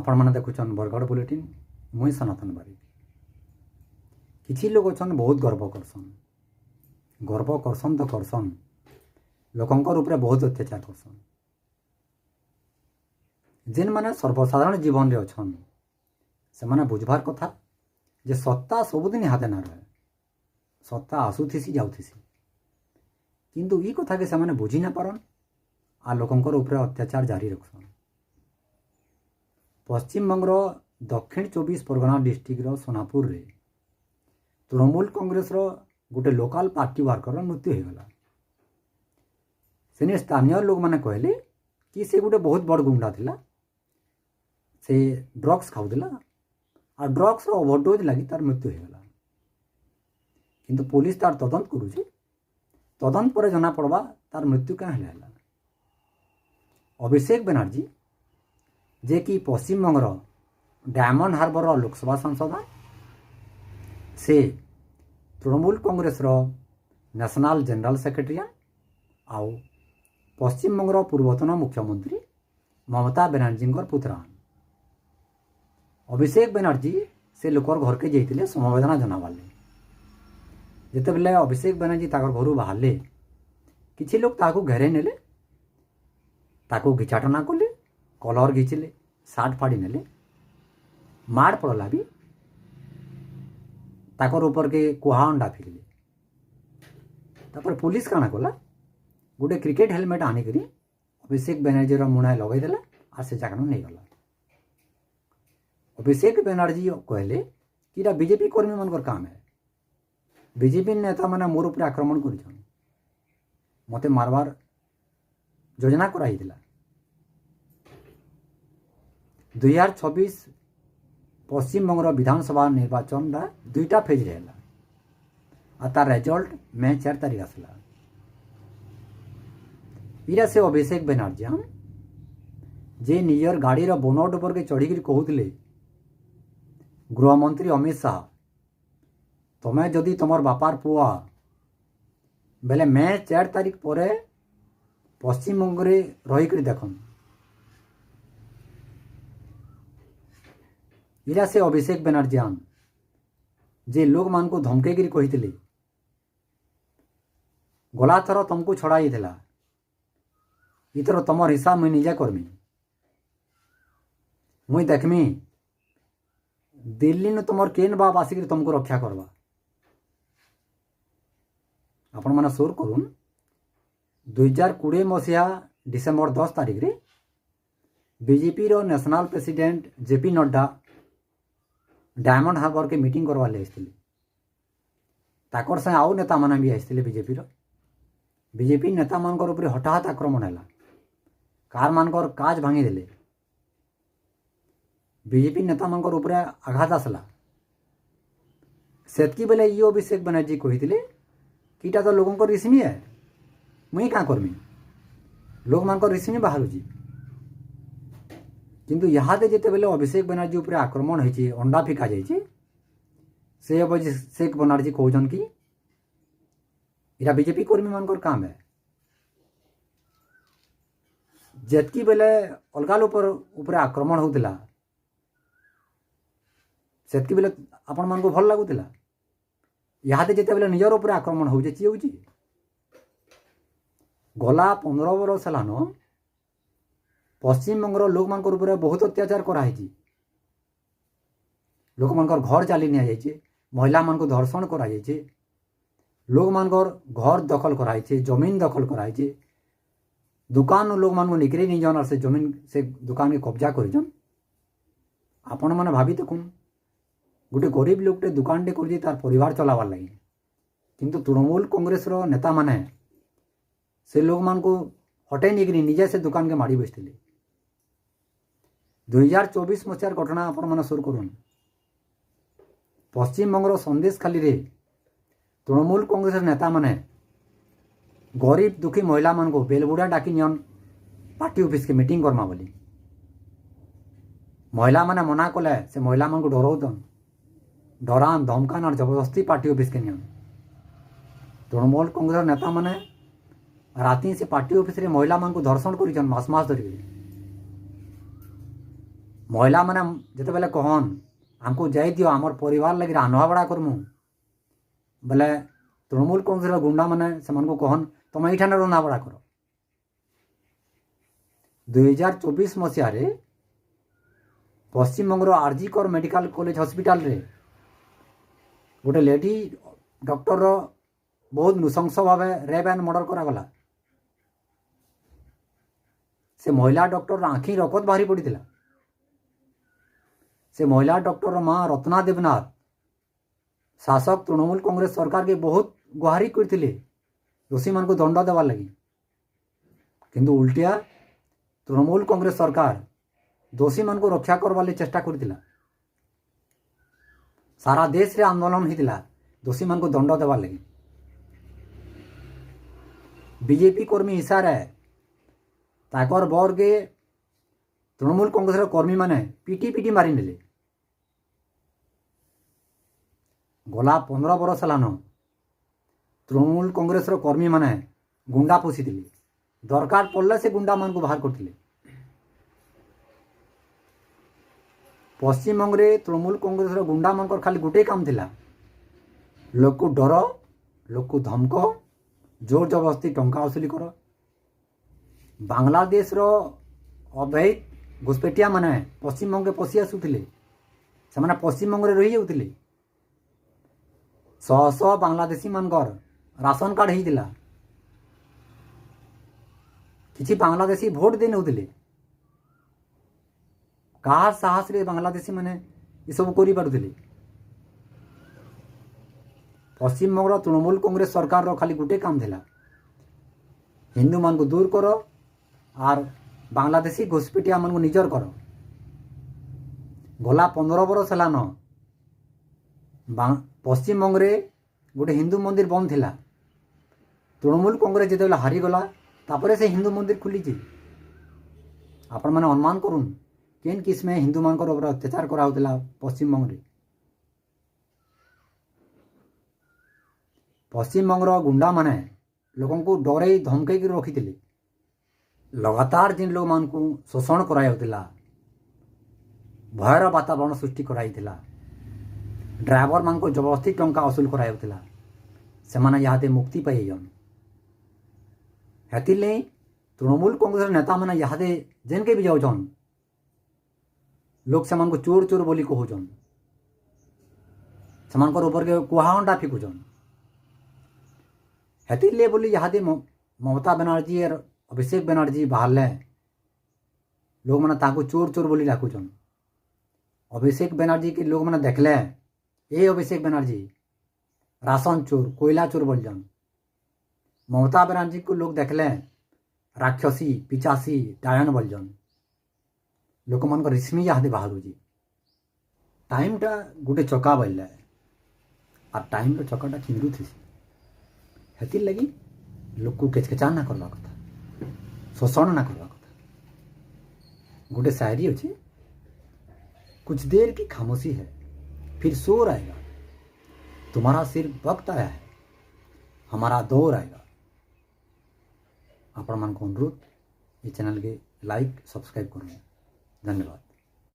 आपण मैंने देखुन बरगढ़ बुलेटिन मुई सनातन बारिक। किसी लोग अच्छा बहुत गर्व करसन तो करसन लोकंकर उपरे बहुत अत्याचार करसन। जेन माने सर्वसाधारण जीवन रे अच्छन से माने बुझबार कथा जे सत्ता सबुदिन हाथे ना रहे, सत्ता आसुथिसी जाउथिसी, किंतु ई कथा के से माने बुझी ना पारन आ लोकंकर उपरे अत्याचार जारी रखसन। पश्चिम बंगर दक्षिण 24 परगना डिस्ट्रिक्ट सोनापुर रे तृणमूल कांग्रेस गोटे लोकल पार्टी वर्कर मृत्यु हो गला। से स्थानीय लोग मैंने कहले कि से गोटे बहुत बड़ गुंडा थिला, से ड्रग्स खाऊला और ड्रग्स ओवरडोज लगी तार मृत्यु हो गला। किंतु पुलिस तार तदंत करुचे, तदंत पर जना पड़वा तार मृत्यु क्या है। अभिषेक बनर्जी जे कि पश्चिम बंगर डायमंड हार्बर लोकसभा सांसद से Trinamool Congress national general secretary आउ पश्चिम बंगर पूर्वतन मुख्यमंत्री ममता बनर्जी पुत्र अभिषेक बनर्जी से लोकर घर के जाइए समवेदना जनावाले। जिते बेले अभिषेक बनर्जी ताकर घर बाहर किसी लोग ताकू घेरे नेले, ताकू घिचाटना कले, कलर घिचिले, सार्ट फाड़ी नेले, माड़ पड़ला भी ताकर ऊपर के कुहा अंडा फिरले। तापर पुलिस काना कला गोटे क्रिकेट हेलमेट आनिकरी अभिषेक बनर्जी मुणाए लगे देला और से जगह नहीं गला। अभिषेक बनर्जी कहले कि बीजेपी कर्मी मन काम है, बीजेपी नेता मैंने मोर उपर आक्रमण कर मते मारवार योजना कराई 2026 पश्चिम बंगर विधानसभा निर्वाचन दुईटा फेज रहला और तार रिजल्ट मे 4 तारीख आसला। इरा से अभिषेक बनर्जी जे निजर गाड़ी बोनट उपर के चढ़ी कहते गृहमंत्री अमित शाह तुम्हें जदि तुमर बापार पुआ बेले मे 4 तारीख पर पश्चिम बंगे रहीक देखन। इरा से अभिषेक बनर्जी जे लोग मान को धमकेगिरी कही गला थर तुमको छड़ाई थिला, इथर तुमर हिसाब मुई निजे करमी, मुई देखमी दिल्ली न तुमर केन बाप आसिक तुमको रक्षा करवा। आपण मैंने सोर करुन 2020 मसीहा डिसेम्बर 10 तारीख रे बीजेपी रो national president JP Nadda Diamond Harbour के मीटिंग करवा ले ताकर से आउ नेता माने भी आसते बीजेपी नेता मानकर ऊपर हठात आक्रमण है, कार मानकर काज भांगी देले, बीजेपी नेता मानकर ऊपर आघात आसला। सेतकी बेले ये अभिषेक बनर्जी कही कि तो लोगों को रिश्मी है, मुई क्या करमी, लोग मान रिश्मी बाहर किंतु यहाँ जिते बेले अभिषेक बनर्जी उपर आक्रमण होती अंडा फिका जाइए से अभिषेक बनर्जी कहन कि इरा बीजेपी कर्मी मान काम है। जेतकी बेले अलगा ऊपर आक्रमण होता सेतकी बेले आपण मान को भल लगुला, यहाँ जिते बेले निजर उपर आक्रमण हो गला 15 बरस हेलान पश्चिम बंगर लोक मान ऊपर बहुत अत्याचार कराई। लोक मान घर चली नि जाइए, महिला मान धर्षण कराई, लोक मान घर दखल कराई, जमीन दखल कराई, दुकान लोक मान निकरी नहीं जान और से जमीन से दुकान के कब्जा कर। आपण मैंने भाभी देखुन गोटे गरीब लोकटे दुकानटे कर तार परिवार चलावार लगे, किंतु तृणमूल कांग्रेस नेता माने से लोग मान को हटे निकरी निजे से दुकान के माड़ी बसते। 2024 मसीहार घटना आपण मैंने सुर करुन पश्चिम बंगर संदेश खाली रे तृणमूल कांग्रेस नेता माने गरीब दुखी महिला मान को बेलबुड़ा डाकी नियन पार्टी ऑफिस के मीटिंग करमा बोली। महिला माने मना कले से महिला मान को डराउदन, डरान धमकान और जबरदस्ती पार्टी ऑफिस के नियन। तृणमूल कांग्रेस नेता माने राती से पार्टी ऑफिस रे महिला मान को धर्षण कर मास मास धरिक महिला मैंने जिते बेले कहन आमको जाई दियो आमर परिवार लगे रान्धा बड़ा करमु बोले तृणमूल कांग्रेस गुंडा मैंने से कहन तुम ये रंधा बड़ा कर 2024 मसीह पश्चिमबंगर आरजीकर मेडिकल कॉलेज हॉस्पिटल रे गोटे लेडी डॉक्टर बहुत नृशंस भाव रेप एंड मर्डर करागला से महिला डॉक्टर आँखि रकत बाहरी पड़ा से महिला डॉक्टर माँ रत्ना देवनाथ शासक तृणमूल कांग्रेस सरकार के बहुत गुहारी करते दोषी मान को दंड देवार लगी किंतु उल्टिया तृणमूल कांग्रेस सरकार दोषी मान को रक्षा करवार चेष्टा करथिला सारा देश रे आंदोलन होता दोषी मान को दंड देवार लगी बीजेपी कर्मी इशारा ताकर बर के तृणमूल कांग्रेस कर्मी माने पिटी पिटी मारी नेले गला 15 बरस हेलान तृणमूल कांग्रेस कर्मी माने गुंडा पोषी दरकार पड़े से गुंडा मान को बाहर करते पश्चिमबंग रे तृणमूल कांग्रेस गुंडा मान खाली गोटे काम थिला लोक को डर लोक को धमक जोर जबरदस्ती टंका वसूली कर बांग्लादेश रो अवैध घुसपेटिया माने पश्चिमबंग के पशि आसुथिले से माने पश्चिमबंग रे रही जाउथिले शह शह बांग्लादेशी मानकर राशन कार्ड होता किसी बांग्लादेशी भोट दे नौथिले कहा साहस रे बांग्लादेशी माने ये सब करि पारुथिले पश्चिमबंग तृणमूल कांग्रेस सरकार रो खाली गोटे काम थिला हिंदू मान को दूर करो और बांग्लादेशी घुसपेटिया मान को निजर करो गला 15 बरस हेलान पश्चिमबंग रे गोटे हिंदू मंदिर बंद थिला तृणमूल कांग्रेस जिते हारीगला तापर से हिंदू मंदिर खुली आपण मैंने अनुमान करूँ केन किस्म हिंदू मान अत्याचार कराला पश्चिमबंग रे पश्चिमबंग गुंडा माने लोगों को डरे धमकई रखी लगातार जिन लोग मान को शोषण कराइला भयर वातावरण सृष्टि कराइला ड्राइवर मान को जबरदस्ती टंका वसूल कराइला से माने यहाँ मुक्ति पाइजन हेतिर तृणमूल कांग्रेस नेता मैंने यहाँ जेन के भी जाऊन लोग से को चोर चोर बोली कहून से ऊपर के कुहांडा फिकुन हेतिर बोली यहाँ ममता बनर्जी और अभिषेक बनर्जी बाहर लोग मैंने ताको चोर चोर बोली डाकुन अभिषेक बनर्जी के लोग मैंने देखले ए अभिषेक बनर्जी राशन चोर कोयला चोर बोलजन ममता बनर्जी को लोग देखले राक्षसी पिचासी डायन बोलजन लोक मान रिश्मी यहाँ बाहर टाइमटा गोटे चका बोल और टाइम चकाटा चिंदू थी हेतिर लगी लोक को केचकेचा ना करवा कथा शोषण ना करवा कथा गोटे शायरी अच्छे कुछ देर की खामोशी है फिर शोर आएगा तुम्हारा सिर्फ वक्त आया है हमारा दौर आएगा आपण मान को अनुरोध ये चैनल के लाइक सब्सक्राइब करूँ धन्यवाद।